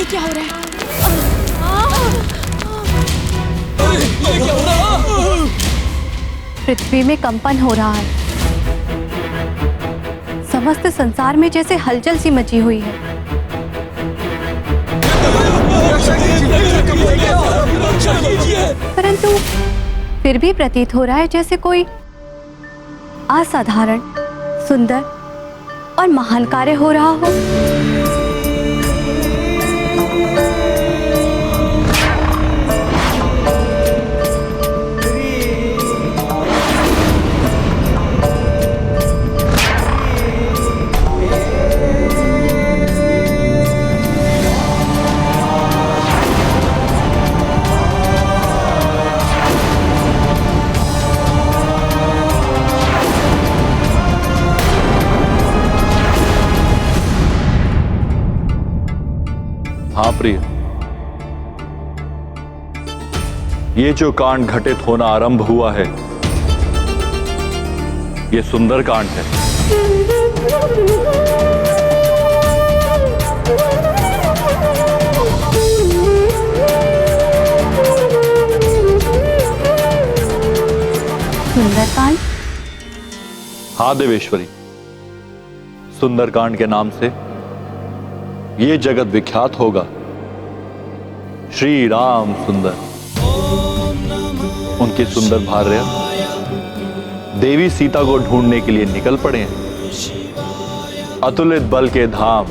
ये क्या हो रहा है? ये क्या हो रहा है? पृथ्वी में कंपन हो रहा है। समस्त संसार में जैसे हलचल सी मची हुई है। परंतु फिर भी प्रतीत हो रहा है जैसे कोई असाधारण, सुंदर और महान कार्य हो रहा हो। हाँ प्रिय, ये जो कांड घटित होना आरंभ हुआ है, ये सुंदर कांड है। सुंदरकांड? हाँ देवेश्वरी, सुंदरकांड के नाम से ये जगत विख्यात होगा। श्री राम सुंदर, उनकी सुंदर भार्या देवी सीता को ढूंढने के लिए निकल पड़े हैं। अतुलित बल के धाम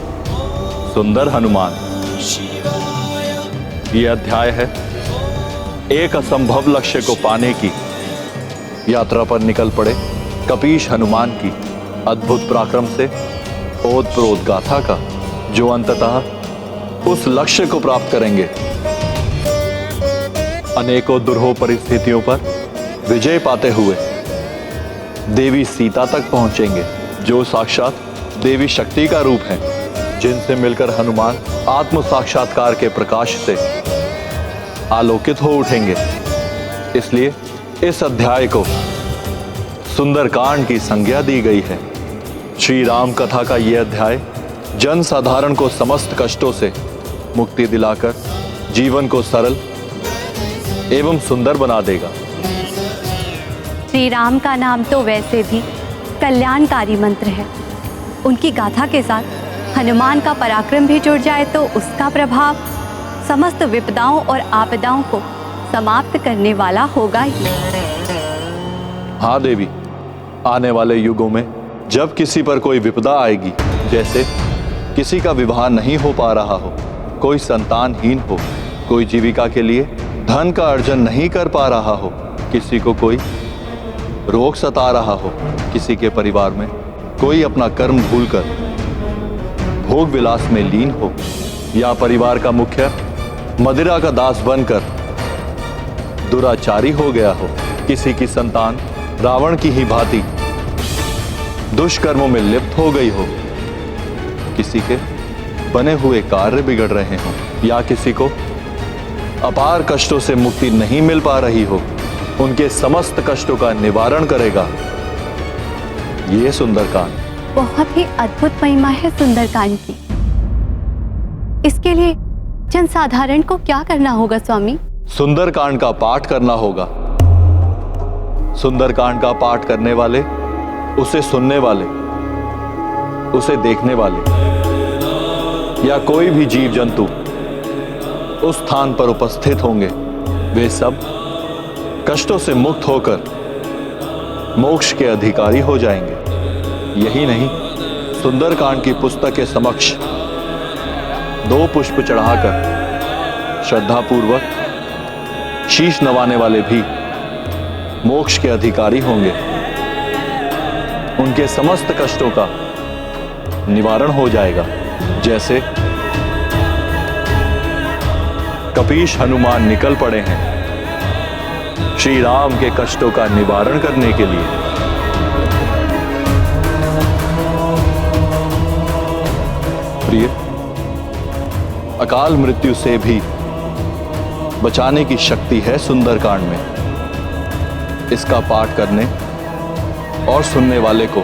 सुंदर हनुमान। यह अध्याय है एक असंभव लक्ष्य को पाने की यात्रा पर निकल पड़े कपीश हनुमान की अद्भुत पराक्रम से ओतप्रोत गाथा का, जो अंततः उस लक्ष्य को प्राप्त करेंगे। अनेकों दुर्हो परिस्थितियों पर विजय पाते हुए देवी सीता तक पहुंचेंगे, जो साक्षात देवी शक्ति का रूप है, जिनसे मिलकर हनुमान आत्म साक्षात्कार के प्रकाश से आलोकित हो उठेंगे। इसलिए इस अध्याय को सुंदरकांड की संज्ञा दी गई है। श्री राम कथा का यह अध्याय जन साधारण को समस्त कष्टों से मुक्ति दिलाकर जीवन को सरल एवं सुंदर बना देगा। श्री राम का नाम तो वैसे भी कल्याणकारी मंत्र है। उनकी गाथा के साथ हनुमान का पराक्रम भी जुड़ जाए तो उसका प्रभाव समस्त विपदाओं और आपदाओं को समाप्त करने वाला होगा ही। हाँ देवी, आने वाले युगों में जब किसी पर कोई विपदा आएगी, जैसे किसी का विवाह नहीं हो पा रहा हो, कोई संतानहीन हो, कोई जीविका के लिए धन का अर्जन नहीं कर पा रहा हो, किसी को कोई रोग सता रहा हो, किसी के परिवार में कोई अपना कर्म भूलकर भोग विलास में लीन हो, या परिवार का मुखिया मदिरा का दास बनकर दुराचारी हो गया हो, किसी की संतान रावण की ही भांति दुष्कर्मों में लिप्त हो गई हो, किसी के बने हुए कार्य बिगड़ रहे हों, या किसी को अपार कष्टों से मुक्ति नहीं मिल पा रही हो, उनके समस्त कष्टों का निवारण करेगा ये सुंदरकांड। बहुत ही अद्भुत महिमा है सुंदरकांड की। इसके लिए जनसाधारण को क्या करना होगा स्वामी? सुंदरकांड का पाठ करना होगा। सुंदरकांड का पाठ करने वाले, उसे सुनने वाले, उसे देखने वाले या कोई भी जीव जंतु उस स्थान पर उपस्थित होंगे, वे सब कष्टों से मुक्त होकर मोक्ष के अधिकारी हो जाएंगे। यही नहीं, सुंदरकांड की पुस्तक के समक्ष 2 पुष्प चढ़ाकर श्रद्धापूर्वक शीश नवाने वाले भी मोक्ष के अधिकारी होंगे। उनके समस्त कष्टों का निवारण हो जाएगा। जैसे कपीश हनुमान निकल पड़े हैं श्री राम के कष्टों का निवारण करने के लिए। प्रिय, अकाल मृत्यु से भी बचाने की शक्ति है सुंदरकांड में। इसका पाठ करने और सुनने वाले को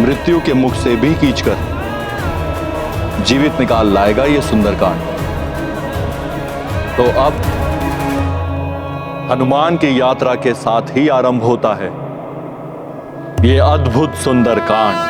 मृत्यु के मुख से भी खींचकर जीवित निकाल लाएगा ये सुंदरकांड। तो अब हनुमान की यात्रा के साथ ही आरंभ होता है ये अद्भुत सुंदर कांड।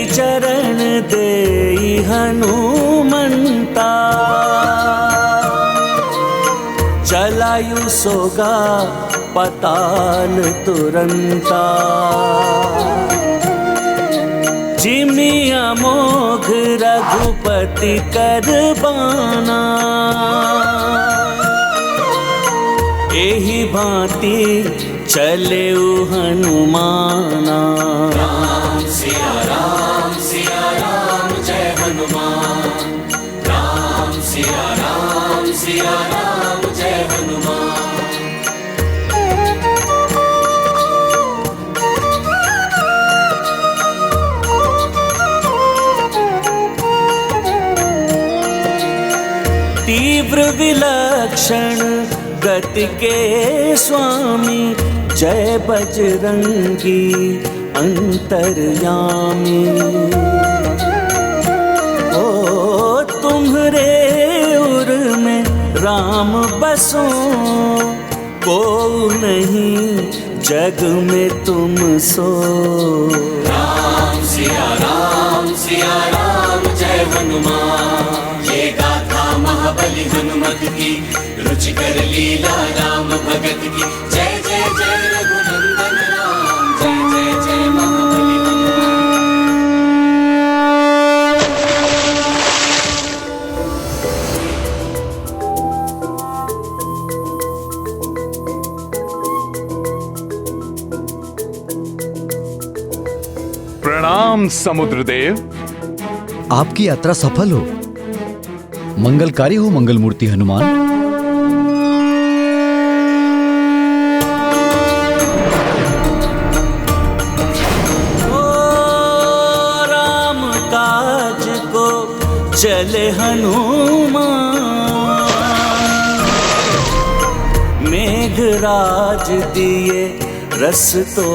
चरण देई हनुमंता, चलायु सोगा पताल तुरंता। जिमिया मोघ रघुपति कर बाना, एहि भांति चले हनुमाना। राम सिया राम जय हनुमान। राम सिया राम जय हनुमान। तीव्र विलक्षण गति के स्वामी, जय बजरंगी अंतर्यामी। ओ तुम्हरे उर में राम बसो, को नहीं जग में तुम सो। राम सिया राम जय हनुमान। ये गाथा महाबली हनुमत की, रुचिकर लीला राम भगत की। जय जय जय रघुनंदन राम, जय जय जय महाबली हनुमान। प्रणाम समुद्रदेव। आपकी यात्रा सफल हो, मंगलकारी हो मंगल मूर्ति हनुमान। ओ राम काज को चले हनुमान, मेघराज दिए रस तो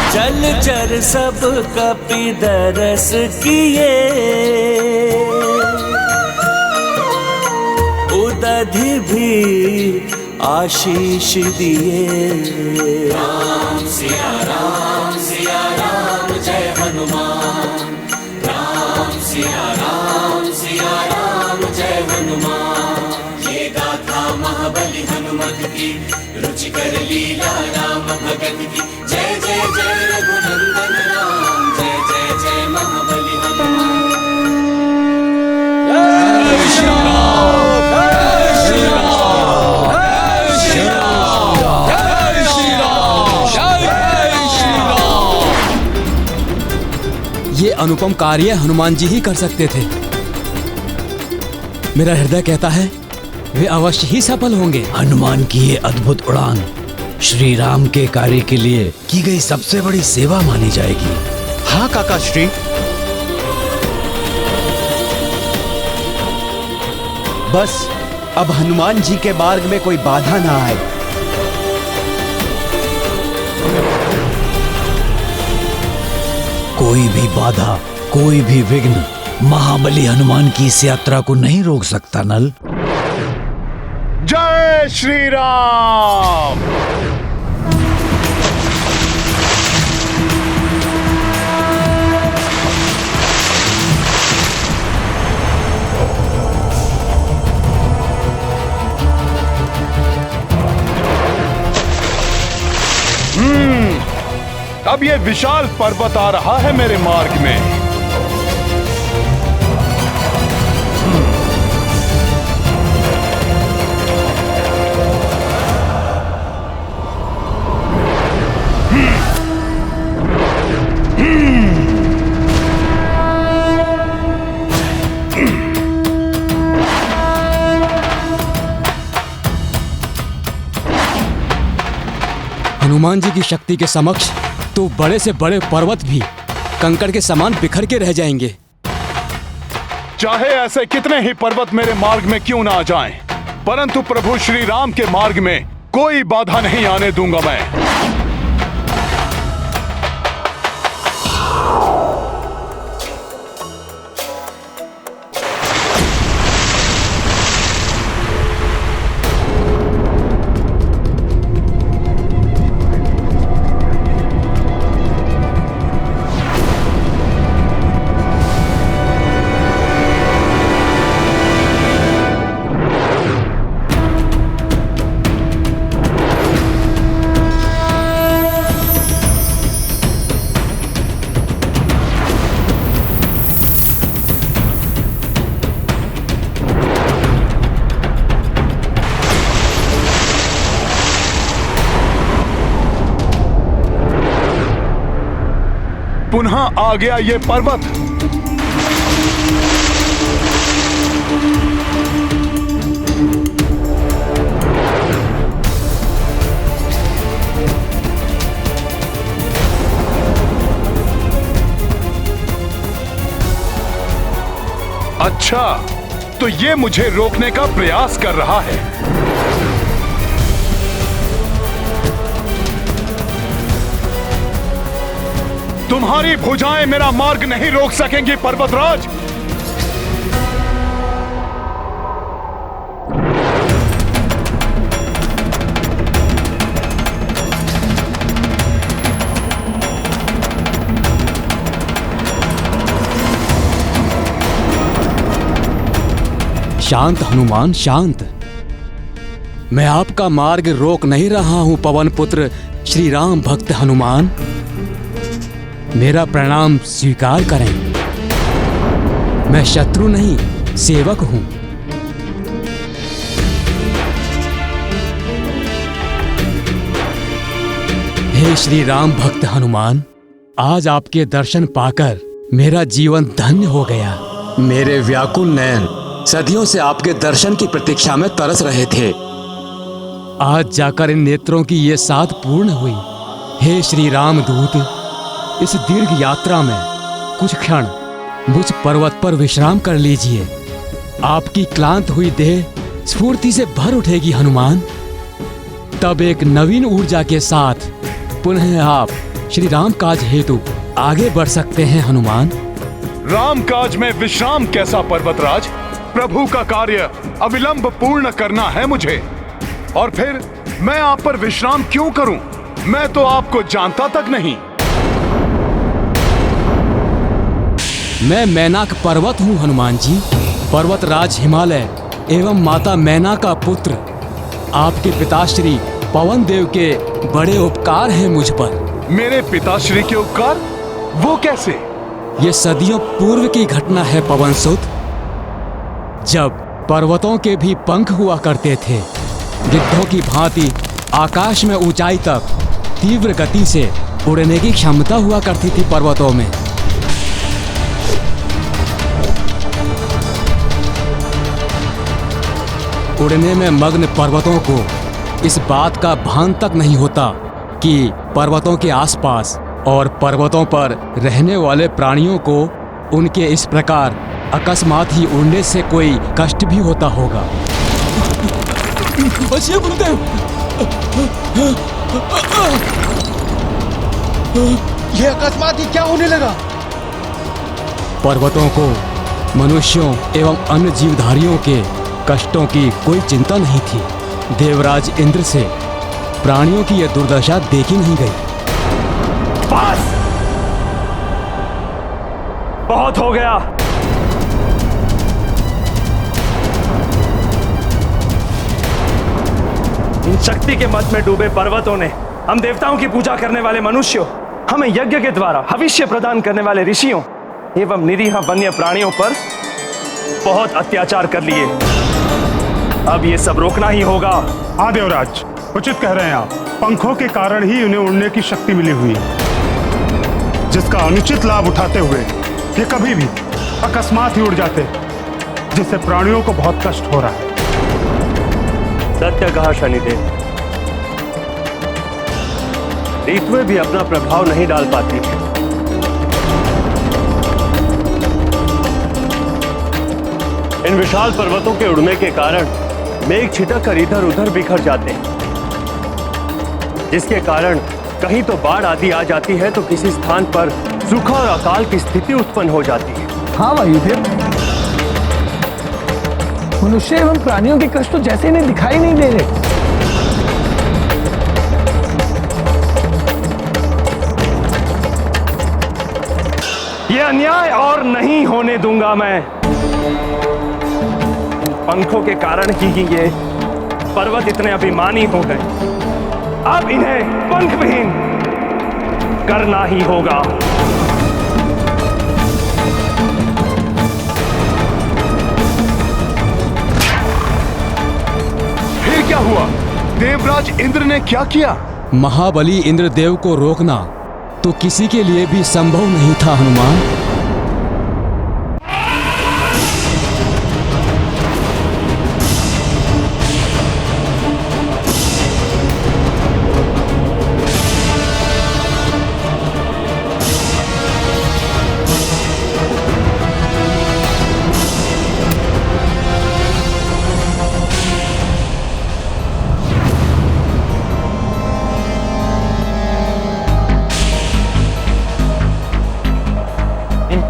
जल चर सब कपि दरस किए, उदधि भी आशीष दिए। राम सिया राम जय हनुमान। राम सिया राम जय हनुमान। ये गाथा महाबली हनुमत की, रुचिकर लीला राम भगत की। जय जय जय रघुनंदन राम, जय जय जय महाबली हनुमान। जय श्री राम, जय श्री राम, जय श्री राम, जय श्री राम, जय श्री राम। ये अनुपम कार्य हनुमान जी ही कर सकते थे। मेरा हृदय कहता है वे अवश्य ही सफल होंगे। हनुमान की ये अद्भुत उड़ान श्री राम के कार्य के लिए की गई सबसे बड़ी सेवा मानी जाएगी। हाँ काका श्री। बस अब हनुमान जी के मार्ग में कोई बाधा ना आए। कोई भी बाधा, कोई भी विघ्न महाबली हनुमान की इस यात्रा को नहीं रोक सकता नल। जय श्री राम। अब ये विशाल पर्वत आ रहा है मेरे मार्ग में। हनुमान जी की शक्ति के समक्ष तो बड़े से बड़े पर्वत भी कंकड़ के समान बिखर के रह जाएंगे। चाहे ऐसे कितने ही पर्वत मेरे मार्ग में क्यों ना आ जाएं, परंतु प्रभु श्री राम के मार्ग में कोई बाधा नहीं आने दूंगा मैं। पुनः आ गया ये पर्वत। अच्छा, तो ये मुझे रोकने का प्रयास कर रहा है। तुम्हारी भुजाएं मेरा मार्ग नहीं रोक सकेंगी पर्वतराज। शांत हनुमान शांत। मैं आपका मार्ग रोक नहीं रहा हूं पवन पुत्र श्री राम भक्त हनुमान। मेरा प्रणाम स्वीकार करें। मैं शत्रु नहीं सेवक हूं। हे श्री राम भक्त हनुमान, आज आपके दर्शन पाकर मेरा जीवन धन्य हो गया। मेरे व्याकुल नयन सदियों से आपके दर्शन की प्रतीक्षा में तरस रहे थे। आज जाकर इन नेत्रों की ये साध पूर्ण हुई। हे श्री राम दूत, इस दीर्घ यात्रा में कुछ क्षण मुझ पर्वत पर विश्राम कर लीजिए। आपकी क्लांत हुई देह स्फूर्ति से भर उठेगी हनुमान। तब एक नवीन ऊर्जा के साथ पुनः आप श्री राम काज हेतु आगे बढ़ सकते हैं हनुमान। राम काज में विश्राम कैसा पर्वतराज? प्रभु का कार्य अविलंब पूर्ण करना है मुझे। और फिर मैं आप पर विश्राम क्यों करूं? मैं तो आपको जानता तक नहीं। मैं मैनाक पर्वत हूँ हनुमान जी, पर्वतराज हिमालय एवं माता मैना का पुत्र। आपके पिताश्री पवन देव के बड़े उपकार हैं मुझ पर। मेरे पिताश्री के उपकार? वो कैसे? ये सदियों पूर्व की घटना है पवन सुत, जब पर्वतों के भी पंख हुआ करते थे। गिद्धों की भांति आकाश में ऊंचाई तक तीव्र गति से उड़ने की क्षमता हुआ करती थी पर्वतों में। उड़ने में मग्न पर्वतों को इस बात का भान तक नहीं होता कि पर्वतों के आसपास और पर्वतों पर रहने वाले प्राणियों को उनके इस प्रकार अकस्मात ही उड़ने से कोई कष्ट भी होता होगा। बचिए गुरुदेव। ये अकस्मात ही क्या होने लगा? पर्वतों को मनुष्यों एवं अन्य जीवधारियों के कष्टों की कोई चिंता नहीं थी। देवराज इंद्र से प्राणियों की यह दुर्दशा देखी नहीं गई। बस, बहुत हो गया। इन शक्ति के मत में डूबे पर्वतों ने, हम देवताओं की पूजा करने वाले मनुष्यों, हमें यज्ञ के द्वारा भविष्य प्रदान करने वाले ऋषियों एवं निरीह वन्य प्राणियों पर बहुत अत्याचार कर लिए। अब ये सब रोकना ही होगा। हाँ देवराज, उचित कह रहे हैं आप। पंखों के कारण ही उन्हें उड़ने की शक्ति मिली हुई है, जिसका अनुचित लाभ उठाते हुए ये कभी भी अकस्मात ही उड़ जाते, जिससे प्राणियों को बहुत कष्ट हो रहा है। सत्य कहा शनिदेव। ऋतुएं भी अपना प्रभाव नहीं डाल पाती। इन विशाल पर्वतों के उड़ने के कारण मेघ छिटक कर इधर उधर बिखर जाते हैं, जिसके कारण कहीं तो बाढ़ आदि आ जाती है तो किसी स्थान पर सूखा और अकाल की स्थिति उत्पन्न हो जाती है। हाँ वायुदेव, मनुष्य एवं प्राणियों के कष्ट तो जैसे इन्हें दिखाई नहीं दे रहे। ये अन्याय और नहीं होने दूंगा मैं। पंखों के कारण ही ये पर्वत इतने अभिमानी हो गए। अब इन्हें पंख विहीन करना ही होगा। फिर क्या हुआ? देवराज इंद्र ने क्या किया? महाबली इंद्रदेव को रोकना तो किसी के लिए भी संभव नहीं था हनुमान।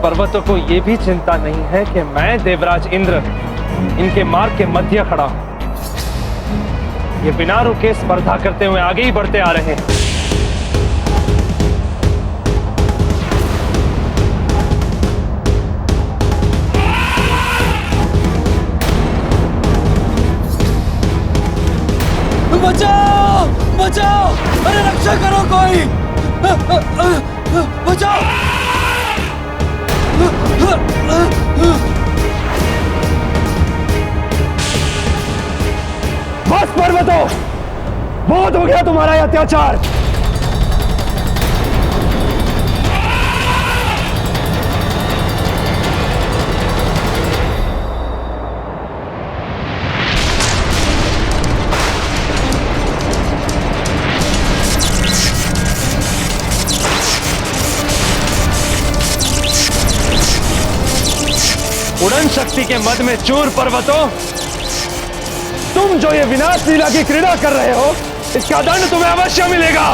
पर्वतों को यह भी चिंता नहीं है कि मैं देवराज इंद्र इनके मार्ग के मध्य खड़ा हूं। ये बिना रुके स्पर्धा करते हुए आगे ही बढ़ते आ रहे हैं। बचाओ बचाओ, अरे रक्षा करो कोई, बचाओ। बस पर्वतों, बहुत हो गया तुम्हारा यह अत्याचार। उड़न शक्ति के मद में चूर पर्वतों, तुम जो ये विनाश लीला की क्रीड़ा कर रहे हो, इसका दंड तुम्हें अवश्य मिलेगा।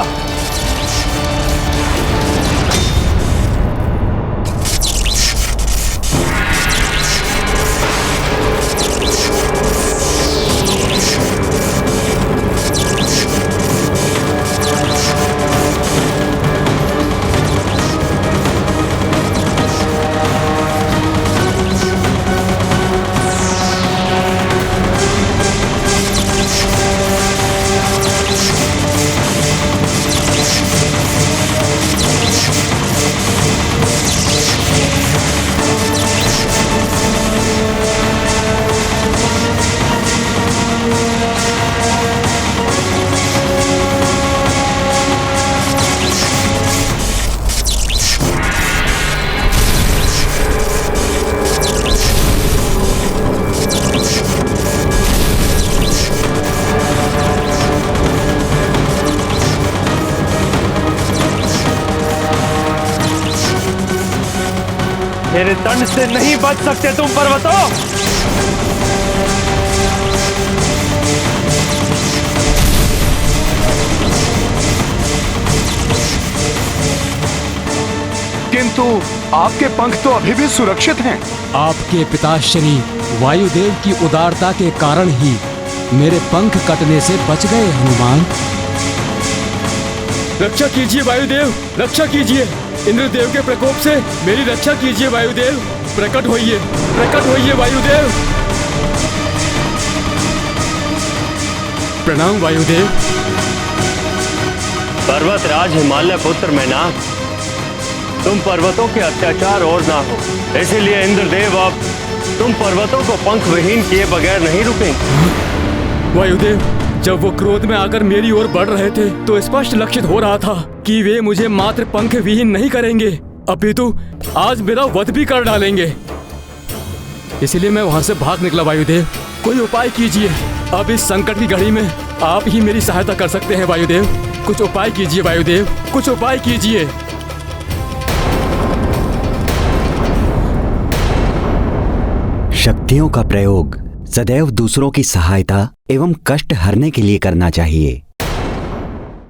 मेरे दंड से नहीं बच सकते तुम पर्वतों। किंतु आपके पंख तो अभी भी सुरक्षित हैं। आपके पिताश्री वायुदेव की उदारता के कारण ही मेरे पंख कटने से बच गए हनुमान। रक्षा कीजिए वायुदेव, रक्षा कीजिए। इंद्रदेव के प्रकोप से मेरी रक्षा कीजिए वायुदेव। प्रकट होइए वायुदेव। प्रणाम वायुदेव। पर्वतराज हिमालय पुत्र मैनाक, तुम पर्वतों के अत्याचार और ना हो, इसीलिए इंद्रदेव अब तुम पर्वतों को पंख विहीन किए बगैर नहीं रुकेंगे। वायुदेव, जब वो क्रोध में आकर मेरी ओर बढ़ रहे थे तो स्पष्ट लक्षित हो रहा था कि वे मुझे मात्र पंख विहीन नहीं करेंगे, अपितु आज मेरा वध भी कर डालेंगे। इसलिए मैं वहां से भाग निकला। वायुदेव, कोई उपाय कीजिए। अब इस संकट की घड़ी में आप ही मेरी सहायता कर सकते हैं वायुदेव। कुछ उपाय कीजिए वायुदेव, कुछ उपाय कीजिए। शक्तियों का प्रयोग सदैव दूसरों की सहायता एवं कष्ट हरने के लिए करना चाहिए।